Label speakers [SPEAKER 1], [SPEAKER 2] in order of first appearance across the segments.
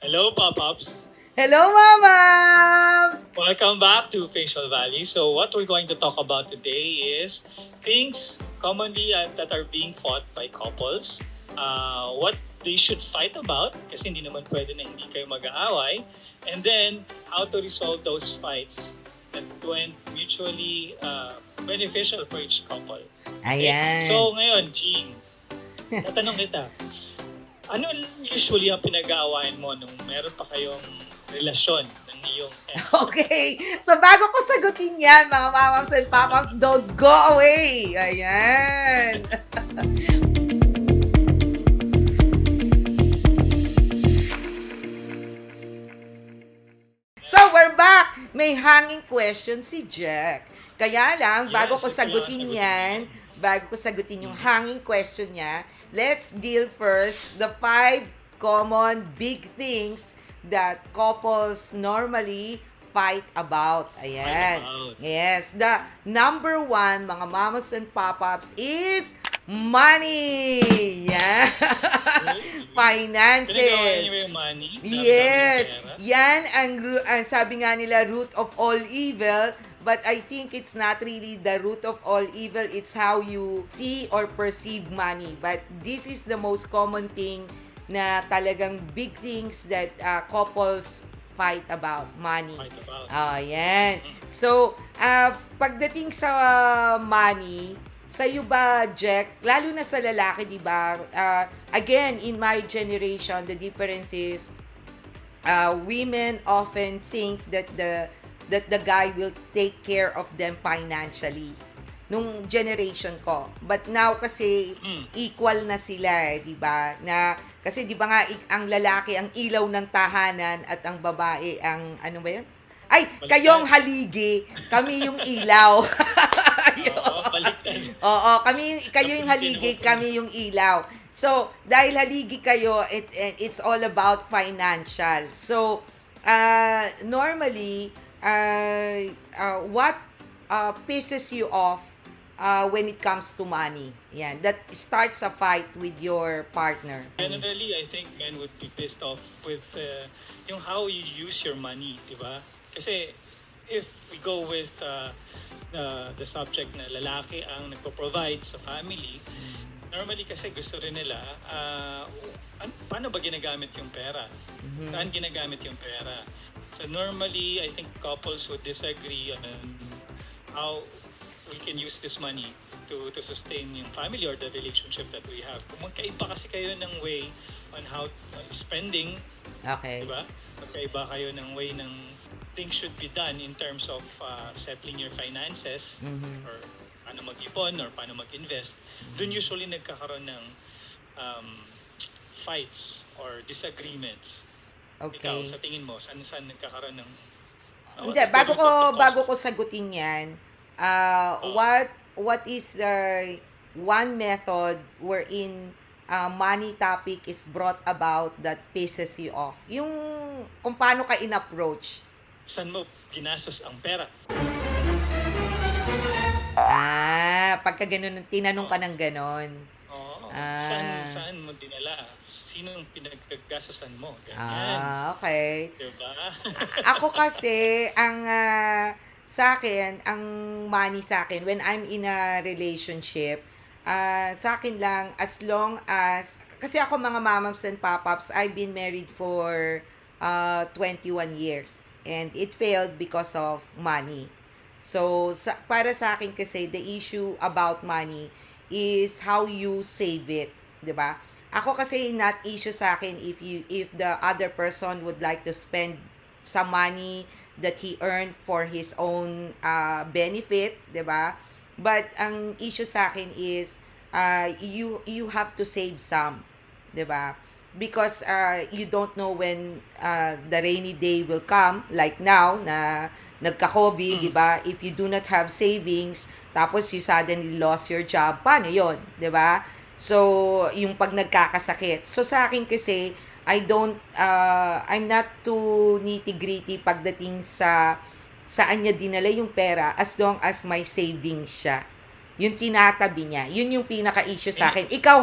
[SPEAKER 1] Hello, Pop-Ups!
[SPEAKER 2] Hello, Mamas!
[SPEAKER 1] Welcome back to Facial Valley. So what we're going to talk about today is things commonly that are being fought by couples, what they should fight about, kasi hindi naman pwede na hindi kayo mag-aaway, and then how to resolve those fights that went mutually beneficial for each couple. Okay?
[SPEAKER 2] Ayan.
[SPEAKER 1] So ngayon, Jean, tatanong kita, ano usually ang pinag-aawayan mo nung meron pa kayong relasyon ng iyong ex?
[SPEAKER 2] Okay. So, bago ko sagutin yan, mga mamas and papas, don't go away. Ayan. So, we're back. May hanging question si Jack. Kaya lang, bago ko
[SPEAKER 1] Yes, ito lang
[SPEAKER 2] sagutin
[SPEAKER 1] sagutin
[SPEAKER 2] yan, bago ko sagutin yung hanging question niya, let's deal first the 5 common big things that couples normally fight about. Ayan.
[SPEAKER 1] Fight about.
[SPEAKER 2] Yes. The number 1, mga mamas and pop-ups, is money. Yeah. Finances.
[SPEAKER 1] Pinag-aawayan niyo yung money?
[SPEAKER 2] Yes.
[SPEAKER 1] Dami-dami ng pera?
[SPEAKER 2] Yan ang sabi nga nila, root of all evil. But I think it's not really the root of all evil. It's how you see or perceive money. But this is the most common thing na talagang big things that couples fight about. Money.
[SPEAKER 1] Fight about.
[SPEAKER 2] Yan. So, pagdating sa money, sa'yo ba, Jack, lalo na sa lalaki, di ba? Again, in my generation, the difference is women often think that the guy will take care of them financially nung generation ko. But now kasi equal na sila, 'di ba? Na kasi 'di ba nga ang lalaki ang ilaw ng tahanan at ang babae ang ano ba 'yun? Ay, kayong haligi, kami yung ilaw.
[SPEAKER 1] Oo, baliktad.
[SPEAKER 2] Oo, kayo yung haligi, kami yung ilaw. So, dahil haligi kayo, it's all about financial. So, normally, what pisses you off when it comes to money? Yan, that starts a fight with your partner.
[SPEAKER 1] Generally, I think men would be pissed off with yung how you use your money, di ba? Kasi if we go with the subject na lalaki ang nagpo-provide sa family, normally kasi gusto rin nila, paano ba ginagamit yung pera? Saan ginagamit yung pera? So normally, I think couples would disagree on how we can use this money to sustain yung family or the relationship that we have. Kung magkaiba kasi kayo ng way on how spending,
[SPEAKER 2] Okay.
[SPEAKER 1] diba? Magkaiba kayo ng way ng things should be done in terms of settling your finances or paano mag-ipon or paano mag-invest. Dun usually nagkakaroon ng fights or disagreements. Ikaw,
[SPEAKER 2] Okay.
[SPEAKER 1] sa tingin mo, saan nagkakaroon ng
[SPEAKER 2] Hindi,
[SPEAKER 1] what's the root of the cause?
[SPEAKER 2] bago ko sagutin 'yan, what is one method wherein money topic is brought about that pisses you off? Yung kung paano ka in-approach.
[SPEAKER 1] Saan mo ginastos ang pera?
[SPEAKER 2] Pagka ganun, tinanong ka ng ganon.
[SPEAKER 1] Oo.
[SPEAKER 2] Ah.
[SPEAKER 1] Saan mo dinala? Sinong pinagkagastosan mo? Ganyan.
[SPEAKER 2] Okay.
[SPEAKER 1] Diba?
[SPEAKER 2] Ako kasi, sa akin, ang money sa akin, when I'm in a relationship, sa akin lang, as long as, kasi ako mga mamams and papaps, I've been married for 21 years. And it failed because of money. So, para sa akin kasi, the issue about money is how you save it, 'di ba? Ako kasi not issue sa akin if the other person would like to spend some money that he earned for his own benefit, 'di ba? But ang issue sa akin is you have to save some, 'di ba? Because you don't know when the rainy day will come, like now na nagka-COVID, di ba? If you do not have savings, tapos you suddenly lost your job, paano yon, di ba? So, yung pag nagkakasakit. So, sa akin kasi, I'm not too nitty-gritty pagdating sa saan niya dinala yung pera as long as may savings siya. Yung tinatabi niya. Yun yung pinaka-issue sa akin. Ikaw,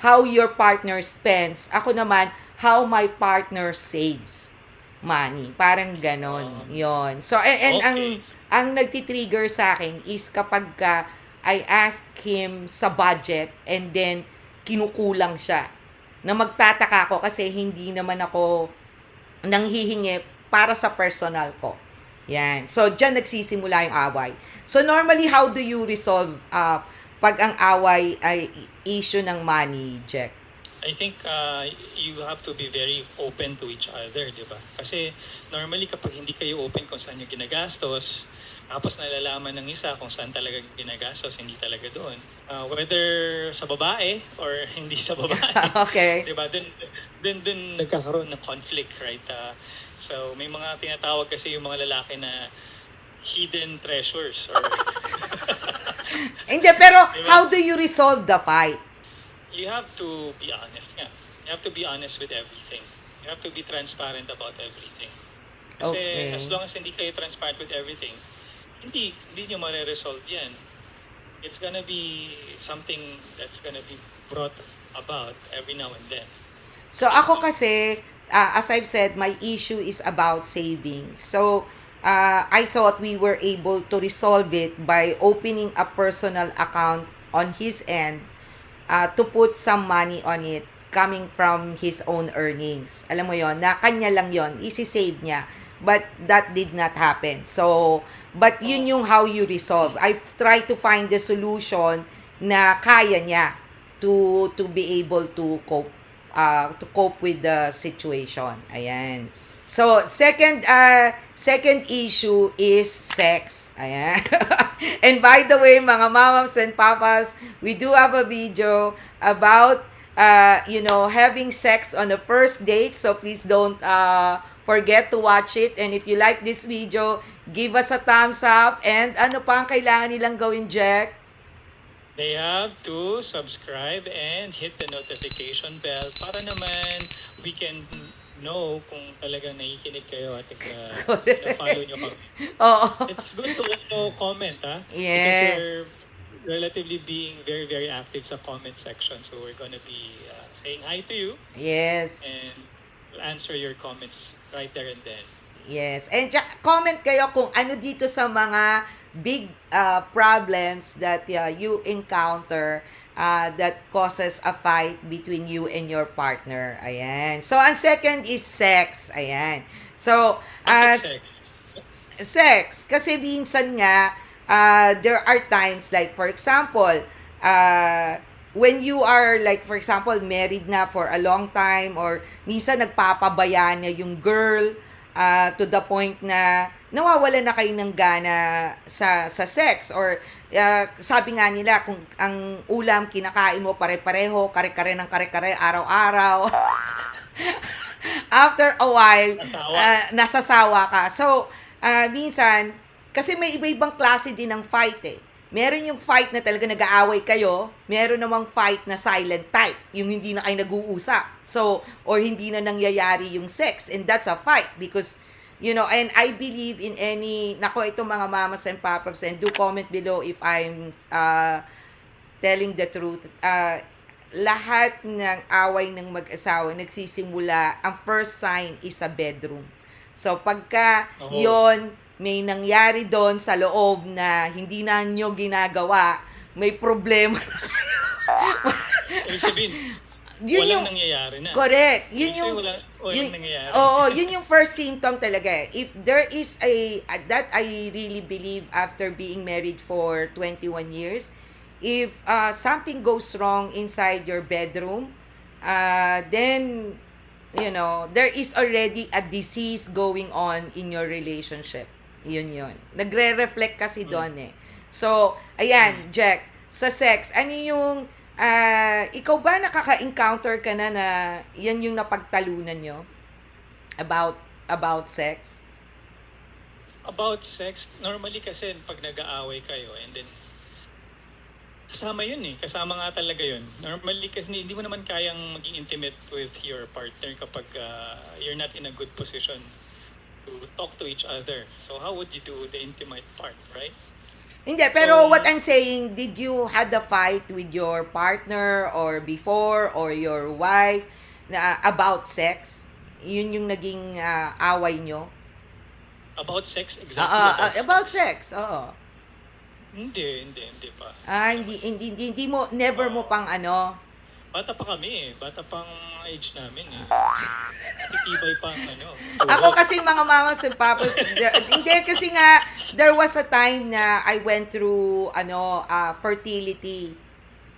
[SPEAKER 2] how your partner spends. Ako naman, how my partner saves money. Parang ganon. Yon. So, and
[SPEAKER 1] Okay.
[SPEAKER 2] ang nagtitrigger sa akin is kapag I ask him sa budget and then kinukulang siya. Na magtataka ako kasi hindi naman ako nanghihingi para sa personal ko. Yan. So, dyan nagsisimula yung away. So, normally, how do you resolve pag ang away ay issue ng money, Jack?
[SPEAKER 1] I think you have to be very open to each other, di ba? Kasi normally kapag hindi kayo open kung saan yung ginagastos, tapos nalalaman ng isa kung saan talaga ginagastos, hindi talaga doon. Whether sa babae or hindi sa babae.
[SPEAKER 2] Okay.
[SPEAKER 1] Di ba? Dun nagkakaroon ng conflict, right? So may mga tinatawag kasi yung mga lalaki na hidden treasures or
[SPEAKER 2] Hindi, pero
[SPEAKER 1] Diba?
[SPEAKER 2] how do you resolve the fight?
[SPEAKER 1] you have to be honest nga. You have to be honest with everything. You have to be transparent about everything. Kasi
[SPEAKER 2] Okay.
[SPEAKER 1] as long as hindi kayo transparent with everything, hindi nyo mare-resolve yan. It's gonna be something that's gonna be brought about every now and then.
[SPEAKER 2] So, ako kasi, as I've said, my issue is about savings. So, I thought we were able to resolve it by opening a personal account on his end to put some money on it coming from his own earnings. Alam mo yon, na kanya lang yon, isi-save niya. But that did not happen. So, but yun yung how you resolve. I've tried to find the solution na kaya niya to be able to cope with the situation. Ayan. So, second issue is sex. Ayan. And by the way, mga mamas and papas, we do have a video about, having sex on the first date. So, please don't forget to watch it. And if you like this video, give us a thumbs up. And ano pa ang kailangan nilang gawin, Jack?
[SPEAKER 1] They have to subscribe and hit the notification bell para naman we can know kung talagang nakikinig kayo at na-follow nyo kami.
[SPEAKER 2] Oo.
[SPEAKER 1] It's good to also comment, Because
[SPEAKER 2] Yeah.
[SPEAKER 1] we're relatively being very, very active sa comment section. So we're gonna be saying hi to you
[SPEAKER 2] Yes.
[SPEAKER 1] and we'll answer your comments right there and then.
[SPEAKER 2] Yes. And comment kayo kung ano dito sa mga big problems that you encounter that causes a fight between you and your partner. Ayan. So, ang second is sex. Ayan. So,
[SPEAKER 1] Bakit sex?
[SPEAKER 2] sex. Kasi minsan nga, there are times like, for example, when you are like, for example, married na for a long time or minsan nagpapabaya niya yung girl to the point na nawawala na kayo ng gana sa sex or sabi nga nila kung ang ulam kinakain mo pare-pareho, kare-kare ng kare-kare araw-araw. After a while, nasasawa ka. So, minsan, kasi may iba-ibang klase din ng fight eh. Meron yung fight na talaga nag-aaway kayo, meron namang fight na silent type, yung hindi na kayo nag-uusap. So, or hindi na nangyayari yung sex, and that's a fight because and I believe in nako itong mga mamas and papas, and do comment below if I'm telling the truth. Lahat ng away ng mag-asawa nagsisimula, ang first sign is sa bedroom. So, pagka yon may nangyari doon sa loob na hindi na nyo ginagawa, may problema na kayo.
[SPEAKER 1] Ibig sabihin, walang nangyayari na.
[SPEAKER 2] Correct. Yun
[SPEAKER 1] Ibig
[SPEAKER 2] yung
[SPEAKER 1] sabihin, walang nangyayari.
[SPEAKER 2] Oo, yun yung first symptom talaga eh. If there is that I really believe after being married for 21 years, if something goes wrong inside your bedroom, then there is already a disease going on in your relationship. Yun. Nagre-reflect kasi doon eh. So, ayan, Jack, sa sex, ano yung, ikaw ba nakaka-encounter ka na yan yung napagtalunan nyo? About sex?
[SPEAKER 1] About sex, normally kasi pag nag-aaway kayo and then kasama yun eh. Kasama nga talaga yun. Normally kasi hindi mo naman kayang maging intimate with your partner kapag you're not in a good position to talk to each other. So how would you do the intimate part, right?
[SPEAKER 2] Hindi, pero what I'm saying, did you had a fight with your partner or before or your wife na about sex? Yun yung naging away nyo?
[SPEAKER 1] About sex, exactly about
[SPEAKER 2] About
[SPEAKER 1] sex.
[SPEAKER 2] sex, oo.
[SPEAKER 1] Hindi pa.
[SPEAKER 2] Hindi mo, never mo
[SPEAKER 1] Oo.
[SPEAKER 2] pang ano.
[SPEAKER 1] Bata pa kami eh. Bata pang age namin eh. Matitibay pa ang
[SPEAKER 2] Ako
[SPEAKER 1] tuhod.
[SPEAKER 2] kasi mga mamas and papas, hindi kasi nga, there was a time na I went through, fertility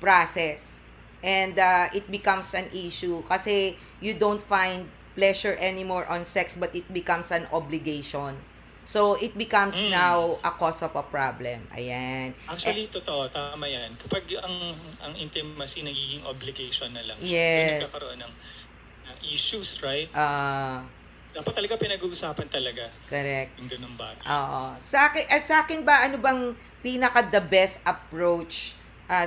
[SPEAKER 2] process. And it becomes an issue kasi you don't find pleasure anymore on sex but it becomes an obligation. So, it becomes
[SPEAKER 1] Mm.
[SPEAKER 2] now a cause of a problem. Ayan.
[SPEAKER 1] Actually, totoo, tama yan. Kapag ang intimacy nagiging obligation na lang siya, doon
[SPEAKER 2] Yes.
[SPEAKER 1] nagkakaroon ng issues, right? Dapat talaga pinag-uusapan talaga
[SPEAKER 2] Correct.
[SPEAKER 1] yung ganung bagay.
[SPEAKER 2] Oo. Sa akin ba, ano bang pinaka the best approach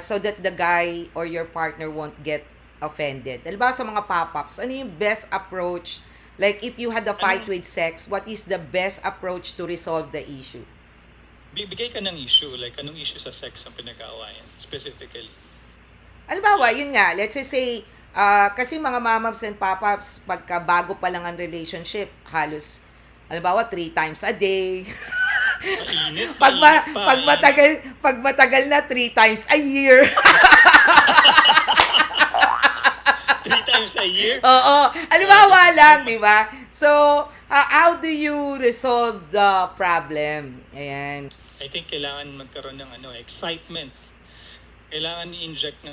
[SPEAKER 2] so that the guy or your partner won't get offended? Halimbawa sa mga pop-ups, ano yung best approach? Like, if you had a fight with sex, what is the best approach to resolve the issue?
[SPEAKER 1] Bigay ka ng issue, like anong issue sa sex ang pinag-aawayan, specifically.
[SPEAKER 2] Halimbawa, yun nga, let's just say, kasi mga mamams and papaps, pagka bago pa lang ang relationship, halos, halimbawa, 3 times a day.
[SPEAKER 1] Mainit,
[SPEAKER 2] pag,
[SPEAKER 1] mainit pa.
[SPEAKER 2] pag matagal na, 3 times a year.
[SPEAKER 1] 3 times a year?
[SPEAKER 2] Oo. Halimbawa lang, di ba? So, how do you resolve the problem? Ayan.
[SPEAKER 1] I think kailangan magkaroon ng excitement. Kailangan i-inject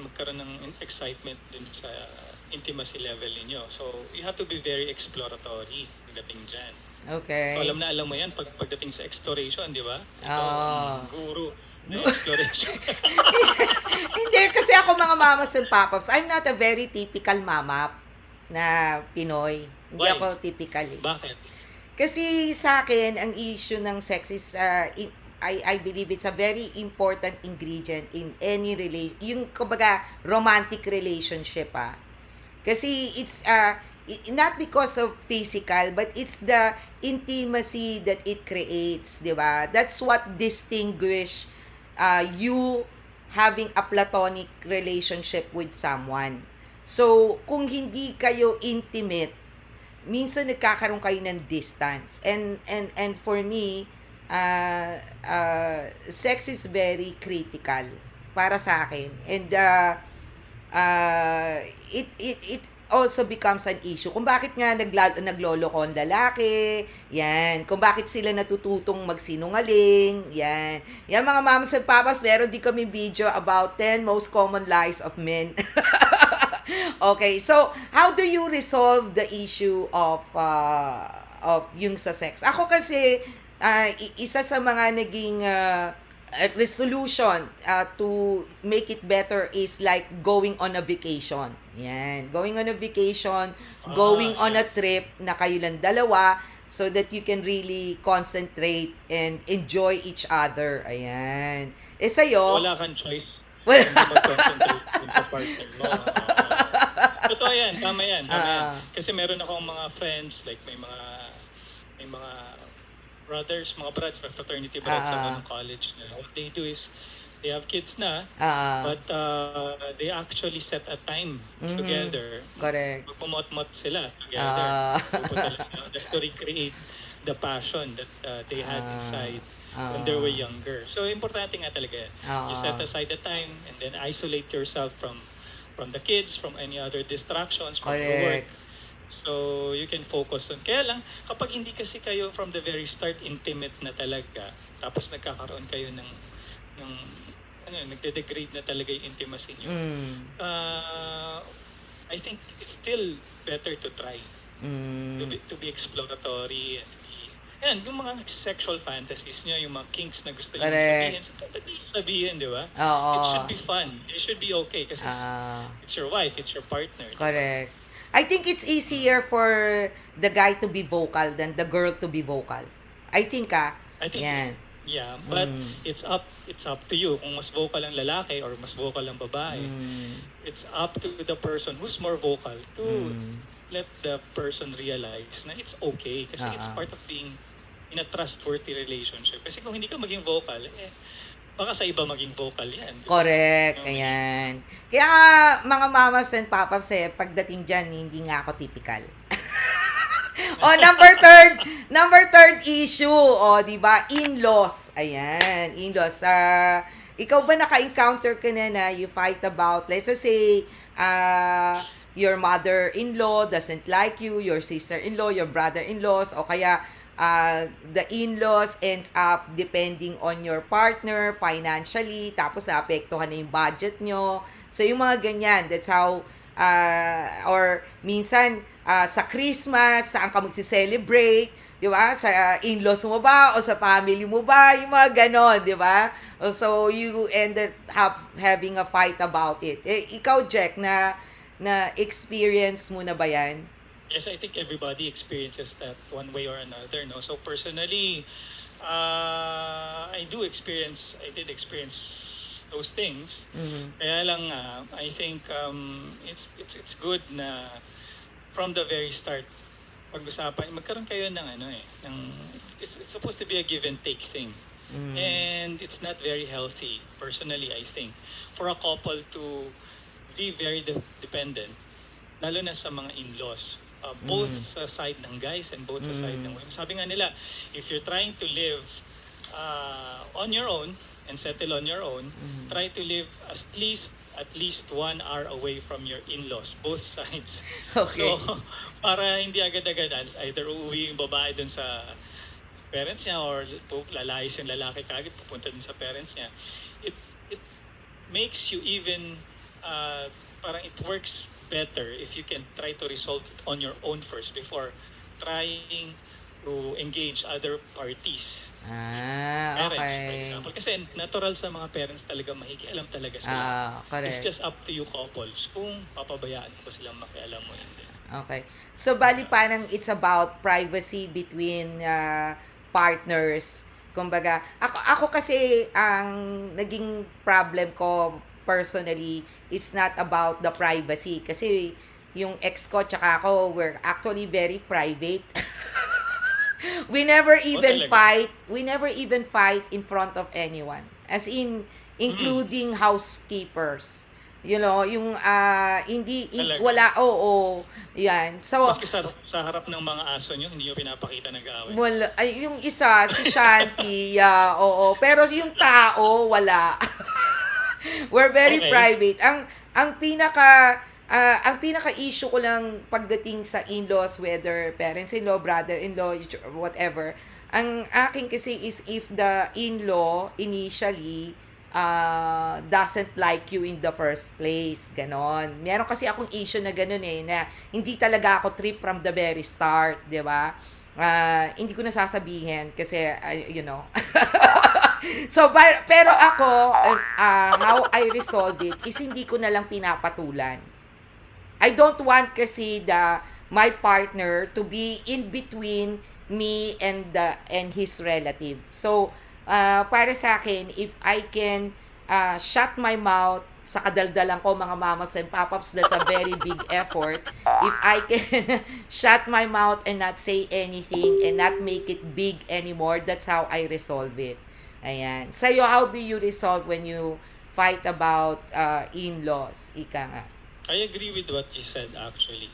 [SPEAKER 1] magkaroon ng excitement din sa intimacy level ninyo. So, you have to be very exploratory pagdating dyan.
[SPEAKER 2] Okay.
[SPEAKER 1] So, alam mo yan pagdating sa exploration, di ba? Ikaw,
[SPEAKER 2] Oh.
[SPEAKER 1] guru ng exploration.
[SPEAKER 2] Hindi, kasi ako mga mamas and papaps, I'm not a very typical mama na Pinoy. Hindi
[SPEAKER 1] Why?
[SPEAKER 2] ako typical eh.
[SPEAKER 1] Bakit?
[SPEAKER 2] Kasi sa akin, ang issue ng sex is, I believe it's a very important ingredient in any yung kumbaga romantic relationship Kasi it's not because of physical but it's the intimacy that it creates, 'di ba? That's what distinguish you having a platonic relationship with someone. So, kung hindi kayo intimate, minsan nagkakaroon kayo ng distance. And for me, sex is very critical para sa akin. And it also becomes an issue. Kung bakit nga nagloloko ang lalaki, yan. Kung bakit sila natututong magsinungaling, yan. Yan mga mamas and papas, meron din kami video about 10 most common lies of men. Okay, so how do you resolve the issue of yung sa sex? Ako kasi isa sa mga naging resolution to make it better is like going on a vacation. Yan, going on a vacation, going on a trip na kayo lang dalawa so that you can really concentrate and enjoy each other. Ayan. Sa'yo,
[SPEAKER 1] Wala kang choice.
[SPEAKER 2] Wala.
[SPEAKER 1] Hindi mag-concentrate dun sa partner mo. Totoo yan, tama yan. Kasi meron akong mga friends, like may mga brothers, mga brads, may fraternity brads ako ng college na. What they do is, they have kids na, but they actually set a time together.
[SPEAKER 2] correct.
[SPEAKER 1] Magmumot-mot sila together. Pupunta lang sila just to recreate the passion that they had inside when they were younger. So, importante nga talaga yan. You set aside the time and then isolate yourself from the kids, from any other distractions, from your work. So, you can focus on. Kaya lang, kapag hindi kasi kayo from the very start intimate na talaga, tapos nagkakaroon kayo ng nagde-degrade na talaga yung intimacy nyo, I think it's still better to try. To be exploratory and to be yung mga sexual fantasies nyo, yung mga kinks na gusto nyo sabihin, di ba? It should be fun. It should be okay kasi it's your wife, it's your partner.
[SPEAKER 2] Correct. I think it's easier for the guy to be vocal than the girl to be vocal. I think yan.
[SPEAKER 1] Yeah, but it's up to you kung mas vocal ang lalaki or mas vocal ang babae. It's up to the person who's more vocal to let the person realize na it's okay kasi it's part of being in a trustworthy relationship. Kasi kung hindi ka maging vocal, baka sa iba maging vocal yan. Di ba?
[SPEAKER 2] Correct,
[SPEAKER 1] Yung may-
[SPEAKER 2] ayan. Kaya nga, mga mamas and papas, pagdating dyan, hindi nga ako typical. Oh, number third issue, oh, 'di ba? In-laws. Ayan, in-laws. Ikaw ba naka-encounter ka na you fight about, let's just say, your mother-in-law doesn't like you, your sister-in-law, your brother-in-laws, o kaya the in-laws ends up depending on your partner financially, tapos naapektuhan na yung budget nyo. So, yung mga ganyan, that's how, or minsan, sa Christmas, saan ka magsi-celebrate, di ba? Sa in-laws mo ba o sa family mo ba? Yung mga ganon, di ba? So, you ended up having a fight about it. Ikaw, Jack, na experience mo na ba yan?
[SPEAKER 1] Yes, I think everybody experiences that one way or another, no? So personally, I did experience those things. Kaya lang, I think it's good na from the very start, pag-usapan, magkaroon kayo ng it's supposed to be a give and take thing. And it's not very healthy, personally, I think, for a couple to be very dependent, lalo na sa mga in-laws. Both sa side ng guys and both sa side ng women. Sabi nga nila, if you're trying to live on your own and settle on your own, try to live at least 1 hour away from your in-laws, both sides.
[SPEAKER 2] Okay.
[SPEAKER 1] So, para hindi agad-agad, either uuwi yung babae dun sa parents niya or lalayas yung lalaki kagad, pupunta dun sa parents niya. It makes you even, parang it works better if you can try to resolve it on your own first before trying to engage other parties. Parents, for
[SPEAKER 2] Okay.
[SPEAKER 1] example. Kasi natural sa mga parents talaga, makikialam talaga sila. It's
[SPEAKER 2] Correct.
[SPEAKER 1] just up to you couples kung papabayaan mo ba silang makialam mo hindi.
[SPEAKER 2] Okay. So, bali parang it's about privacy between partners. Kumbaga, ako kasi ang naging problem ko personally, it's not about the privacy. Kasi yung ex ko tsaka ako, we're actually very private. We never even
[SPEAKER 1] talaga?
[SPEAKER 2] fight in front of anyone. As in, including housekeepers. You know, yung
[SPEAKER 1] Talaga?
[SPEAKER 2] wala, oo, yan. So,
[SPEAKER 1] Maski sa harap ng mga aso nyo, hindi nyo pinapakita nag-aaway.
[SPEAKER 2] wala, ay, yung isa, si Shanti, oo. Pero yung tao, wala. We're very
[SPEAKER 1] Okay.
[SPEAKER 2] private. Ang pinaka issue ko lang pagdating sa in-laws, whether parents-in-law, brother-in-law, whatever. Ang akin kasi is if the in-law initially doesn't like you in the first place. Ganon. Meron kasi akong issue na ganon na hindi talaga ako trip from the very start, di ba? Hindi ko na sasabihin kasi, you know. So, pero ako, how I resolve it is hindi ko na lang pinapatulan. I don't want kasi my partner to be in between me and his relative. So, para sa akin, if I can shut my mouth sa kadaldalan ko, mga mamas and papaps, that's a very big effort. If I can shut my mouth and not say anything and not make it big anymore, that's how I resolve it. Ayan. Sa'yo, how do you resolve when you fight about in-laws? Ika nga.
[SPEAKER 1] I agree with what you said actually.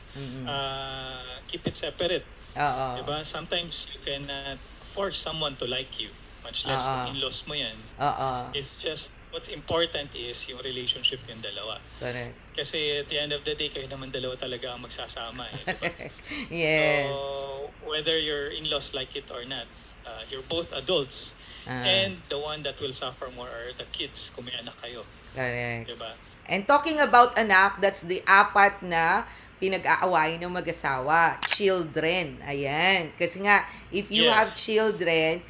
[SPEAKER 1] Keep it separate.
[SPEAKER 2] Oo.
[SPEAKER 1] Diba? Sometimes you cannot force someone to like you, much less kung in-laws mo yan.
[SPEAKER 2] Oo.
[SPEAKER 1] It's just, what's important is yung relationship yung dalawa.
[SPEAKER 2] Correct.
[SPEAKER 1] Kasi at the end of the day, kayo naman dalawa talaga ang magsasama. Diba?
[SPEAKER 2] Yes.
[SPEAKER 1] So, whether your in-laws like it or not, you're both adults. And the one that will suffer more are the kids kung may anak kayo.
[SPEAKER 2] Correct.
[SPEAKER 1] Diba?
[SPEAKER 2] And talking about anak, that's the apat na pinag-aawayan ng mag-asawa. Children. Ayan. Kasi nga, if you have children,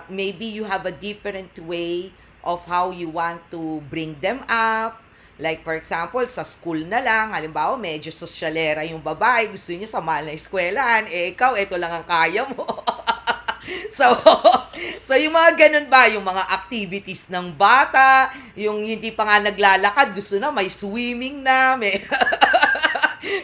[SPEAKER 2] maybe you have a different way of how you want to bring them up. Like, for example, sa school na lang, halimbawa, medyo sosyalera yung babae, gusto niya sa mahal na eskwelahan, ikaw, ito lang ang kaya mo. So yung mga ganun ba, yung mga activities ng bata, yung hindi pa nga naglalakad, gusto na may swimming na, may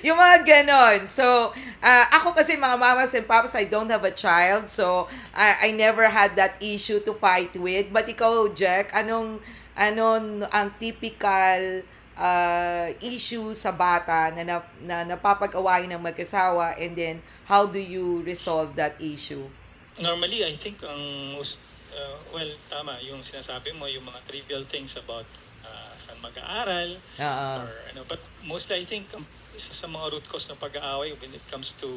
[SPEAKER 2] yung mga ganon. So, Ako kasi mga mamas and papas, I don't have a child, so I never had that issue to fight with. But ikaw, Jack, anong ang typical issue sa bata na napapag-awayan ng mag-asawa, and then how do you resolve that issue?
[SPEAKER 1] Normally, I think ang most, well, tama, yung sinasabi mo, yung mga trivial things about saan mag-aaral,
[SPEAKER 2] Oo.
[SPEAKER 1] or but mostly I think isa sa mga root cause ng pag-aaway when it comes to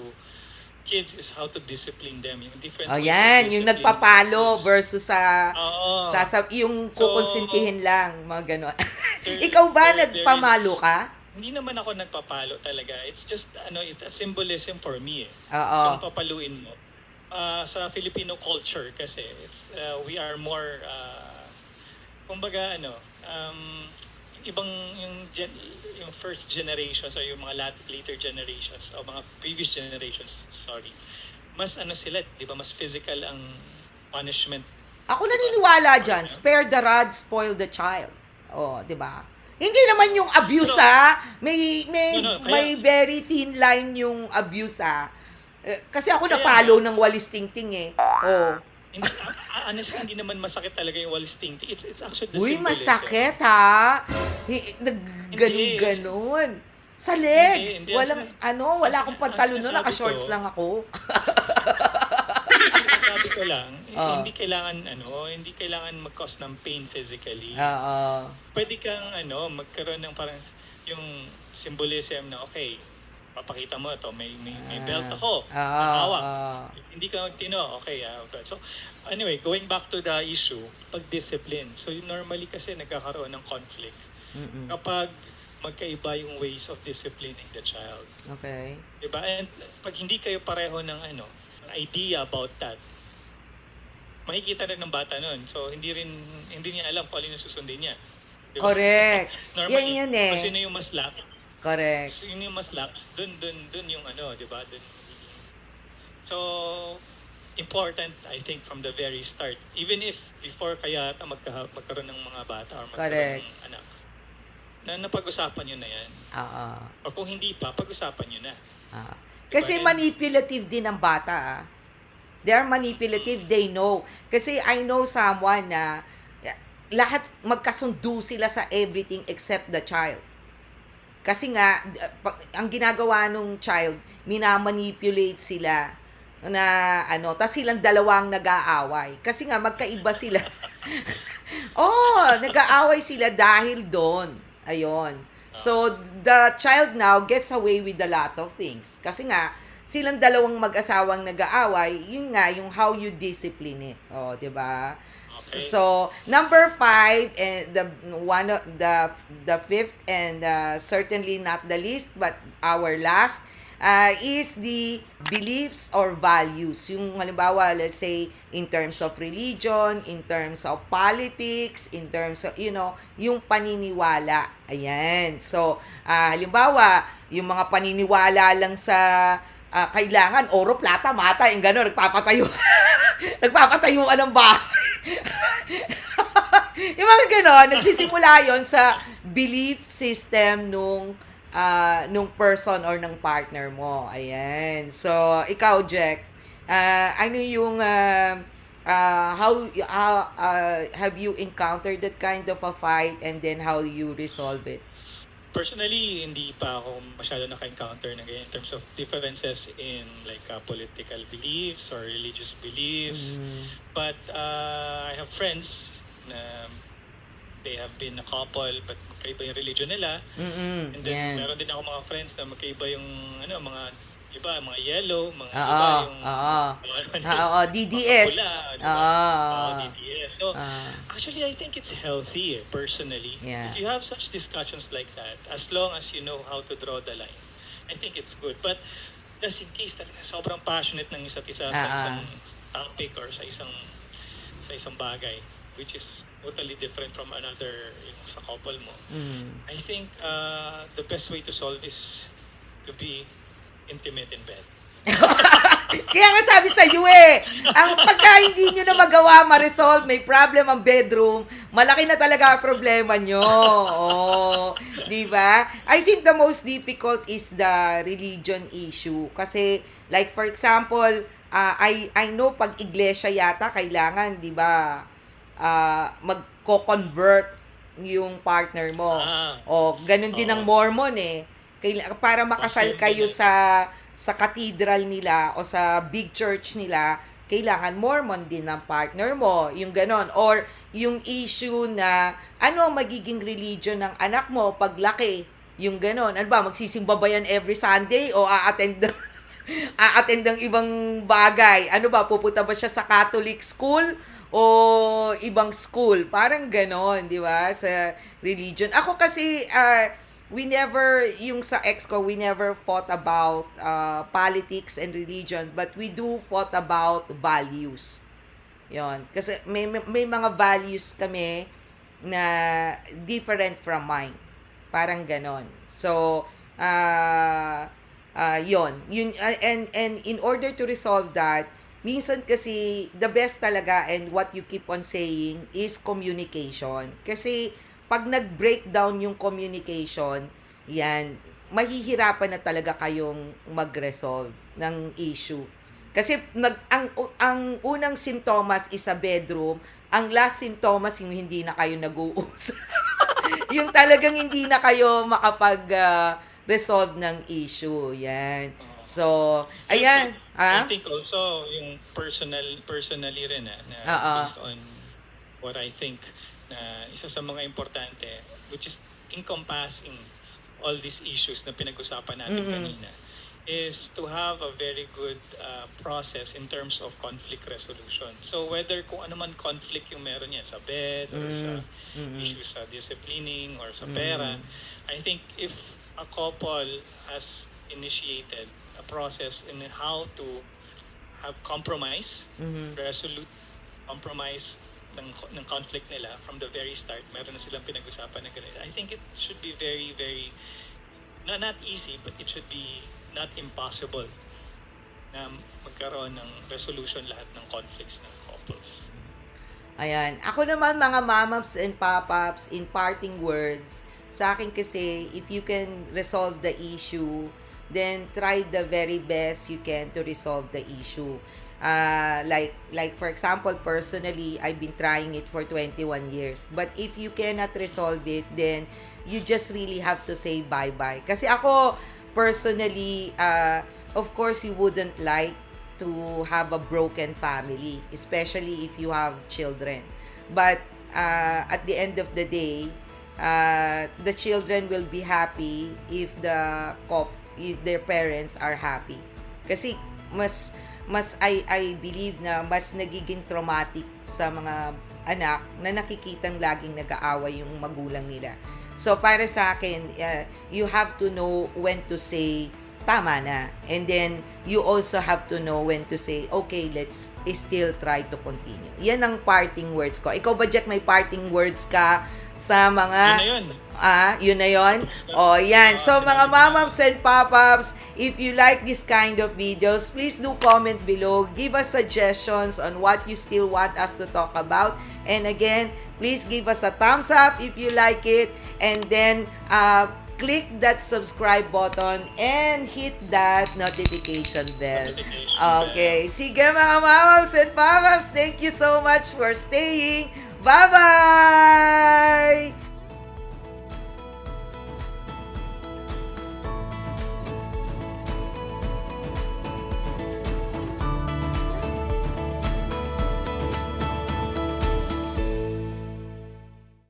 [SPEAKER 1] kids is how to discipline them, yung different
[SPEAKER 2] Oh,
[SPEAKER 1] ways of
[SPEAKER 2] yan, yung
[SPEAKER 1] disciplining
[SPEAKER 2] nagpapalo
[SPEAKER 1] kids.
[SPEAKER 2] versus sa
[SPEAKER 1] Oo.
[SPEAKER 2] yung
[SPEAKER 1] So,
[SPEAKER 2] kukonsintihin lang, mga gano'n.
[SPEAKER 1] there,
[SPEAKER 2] Ikaw ba
[SPEAKER 1] there
[SPEAKER 2] nagpamalo
[SPEAKER 1] is,
[SPEAKER 2] ka?
[SPEAKER 1] hindi naman ako nagpapalo talaga. It's just, it's a symbolism for me eh.
[SPEAKER 2] Oo.
[SPEAKER 1] So, papaluin mo. Sa Filipino culture kasi, we are more, kumbaga ibang yung first generations or yung mga later generations o mga previous generations, sorry, mas sila, di ba, mas physical ang punishment,
[SPEAKER 2] Ako
[SPEAKER 1] di ba?
[SPEAKER 2] naniniwala
[SPEAKER 1] Or,
[SPEAKER 2] dyan, spare the rod, spoil the child. Oh, di ba? Hindi naman yung abuse,
[SPEAKER 1] pero, no,
[SPEAKER 2] may very thin line yung abuse, kasi ako
[SPEAKER 1] kaya
[SPEAKER 2] napalo
[SPEAKER 1] nga,
[SPEAKER 2] ng walis tingting eh. Oh.
[SPEAKER 1] hindi, honestly, hindi naman masakit talaga yung walis tingting. It's actually the
[SPEAKER 2] Uy,
[SPEAKER 1] symbolism.
[SPEAKER 2] masakit ha.
[SPEAKER 1] Hindi,
[SPEAKER 2] Ganun-ganon. Sa
[SPEAKER 1] hindi,
[SPEAKER 2] legs.
[SPEAKER 1] hindi.
[SPEAKER 2] Wala akong pantalon na,
[SPEAKER 1] Sinasabi
[SPEAKER 2] naka-shorts
[SPEAKER 1] ko,
[SPEAKER 2] lang ako.
[SPEAKER 1] sinasabi ko lang,
[SPEAKER 2] Oh.
[SPEAKER 1] hindi kailangan mag-cause ng pain physically.
[SPEAKER 2] Oo.
[SPEAKER 1] Pwede kang magkaroon ng parang yung symbolism na okay, papakita mo to, may belt ako, hawak. Hindi ka magtino, okay. But so anyway, going back to the issue, pag-discipline. So normally kasi nagkakaroon ng conflict
[SPEAKER 2] Mm-mm.
[SPEAKER 1] kapag magkaiba yung ways of disciplining the child.
[SPEAKER 2] Okay.
[SPEAKER 1] Diba? And pag hindi kayo pareho ng idea about that, makikita rin ng bata nun. So hindi niya alam kung alin yung susundin niya. Diba?
[SPEAKER 2] Correct.
[SPEAKER 1] Normally,
[SPEAKER 2] Yan eh.
[SPEAKER 1] kung sino yung mas lax,
[SPEAKER 2] Correct.
[SPEAKER 1] sino yung mas lax, dun yung diba? So, important, I think, from the very start. Even if before kaya magkaroon ng mga bata or magkaroon
[SPEAKER 2] Correct.
[SPEAKER 1] ng anak, na napag-usapan nyo na yan.
[SPEAKER 2] Oo.
[SPEAKER 1] O kung hindi pa, pag-usapan nyo na.
[SPEAKER 2] Ah.
[SPEAKER 1] Diba?
[SPEAKER 2] Kasi
[SPEAKER 1] And,
[SPEAKER 2] manipulative din ang bata. They are manipulative, they know. Kasi I know someone na lahat magkasundo sila sa everything except the child. Kasi nga, ang ginagawa nung child, minamanipulate sila na tas silang dalawang nag-aaway. Kasi nga, magkaiba sila. Nag-aaway sila dahil doon. Ayun. So, the child now gets away with a lot of things. Kasi nga, silang dalawang mag-asawang nag-aaway, yun nga, yung how you discipline it. Di ba?
[SPEAKER 1] Okay.
[SPEAKER 2] So, number 5, and the fifth, and certainly not the least, but our last, is the beliefs or values. Yung halimbawa, let's say, in terms of religion, in terms of politics, in terms of, yung paniniwala. Ayan. So, halimbawa, yung mga paniniwala lang sa kailangan, oro, plata, mata, yung gano'n, nagpapatayuan ng bahay. Yung mga gano'n, nagsisimula yon sa belief system nung person or ng partner mo. Ayan. So, ikaw, Jack, ano yung how have you encountered that kind of a fight, and then how you resolve it?
[SPEAKER 1] Personally, hindi pa ako masyado naka-encounter na ganyan in terms of differences in like political beliefs or religious beliefs. But I have friends na they have been a couple but magkaiba yung religion nila. And then meron din ako mga friends na magkaiba yung mga iba, mga yellow, mga iba yung
[SPEAKER 2] DDS.
[SPEAKER 1] pula, DDS. So, actually, I think it's healthy, personally.
[SPEAKER 2] Yeah.
[SPEAKER 1] If you have such discussions like that, as long as you know how to draw the line, I think it's good. But just in case talaga sobrang passionate ng isa't isa sa isang topic or sa isang bagay, which is totally different from another sa couple mo, I think the best way to solve is to be intimate in bed.
[SPEAKER 2] Kaya nga sabi sa iyo ang pagka hindi nyo na magawa ma-resolve, may problem ang bedroom, malaki na talaga ang problema nyo. Oh, 'di ba? I think the most difficult is the religion issue kasi like for example, I know pag iglesia yata kailangan, 'di ba? Magko-convert yung partner mo.
[SPEAKER 1] Ah,
[SPEAKER 2] O ganun din ang
[SPEAKER 1] oo.
[SPEAKER 2] Mormon para makasal
[SPEAKER 1] Muslim din
[SPEAKER 2] kayo
[SPEAKER 1] eh.
[SPEAKER 2] sa cathedral nila o sa big church nila, kailangan Mormon din ang partner mo, yung ganon. Or yung issue na ano ang magiging religion ng anak mo paglaki, yung ganon. Ano ba, magsisimba ba yan every Sunday o a-attend a-attend ng ibang bagay? Ano ba, pupunta ba siya sa Catholic school o ibang school? Parang ganon, di ba? Sa religion. Ako kasi, we never, yung sa ex ko, we never fought about politics and religion, but we do fought about values. Yon. Kasi may mga values kami na different from mine. Parang ganon. So, and in order to resolve that, minsan kasi the best talaga and what you keep on saying is communication. Kasi pag nag-breakdown yung communication, yan, mahihirapan na talaga kayong mag-resolve ng issue. Kasi ang unang simptomas is sa bedroom, ang last simptomas yung hindi na kayo nag-uusap. Yung talagang hindi na kayo resolve ng issue. Yan.
[SPEAKER 1] Oo.
[SPEAKER 2] So,
[SPEAKER 1] I,
[SPEAKER 2] ayan.
[SPEAKER 1] I think also yung personally rin na
[SPEAKER 2] Oo.
[SPEAKER 1] based on what I think na isa sa mga importante, which is encompassing all these issues na pinag-usapan natin kanina, is to have a very good process in terms of conflict resolution. So whether kung ano man conflict yung meron yan sa bed or sa issues sa disciplining or sa pera, I think if a couple has initiated a process in how to have compromise, resolute compromise ng conflict nila from the very start, meron na silang pinag-usapan na ganito. I think it should be very, very, not easy, but it should be not impossible na magkaroon ng resolution lahat ng conflicts ng couples.
[SPEAKER 2] Ayan. Ako naman mga mamaps and papaps in parting words, sa akin kasi, if you can resolve the issue, then try the very best you can to resolve the issue. Like for example, personally, I've been trying it for 21 years. But if you cannot resolve it, then you just really have to say bye-bye. Kasi ako, personally, of course, you wouldn't like to have a broken family, especially if you have children. But at the end of the day, the children will be happy if if their parents are happy. Kasi I believe na mas nagiging traumatic sa mga anak na nakikitang laging nag-aaway yung magulang nila. So para sa akin, you have to know when to say tama na. And then you also have to know when to say, okay, let's still try to continue. Yan ang parting words ko. Ikaw ba, Jack, may parting words ka sa mga...
[SPEAKER 1] Yun na yun.
[SPEAKER 2] Yun na yun? O, yan. So, mga mamaps and papaps, if you like this kind of videos, please do comment below. Give us suggestions on what you still want us to talk about. And again, please give us a thumbs up if you like it. And then, click that subscribe button and hit that notification bell. Okay. Sige, mga mamaps and papaps, thank you so much for staying. Bye-bye!